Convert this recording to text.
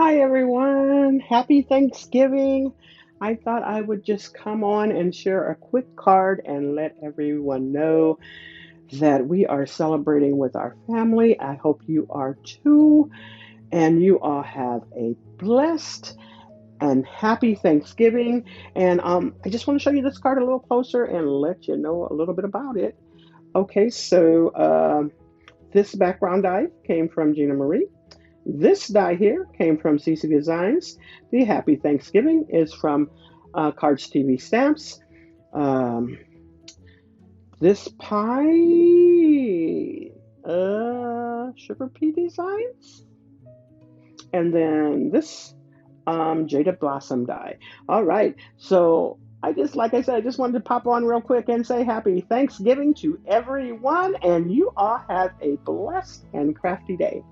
Hi, everyone. Happy Thanksgiving. I thought I would just come on and share a quick card and let everyone know that we are celebrating with our family. I hope you are too, and you all have a blessed and happy Thanksgiving. And I just want to show you this card a little closer and let you know a little bit about it. Okay, so this background die came from Gina Marie. This die here came from CC Designs. The Happy Thanksgiving is from Cards TV Stamps. Um, this pie, Sugar Pea Designs. And then this Jada Blossom die. All right. So like I said, I just wanted to pop on real quick and say happy Thanksgiving to everyone. And you all have a blessed and crafty day.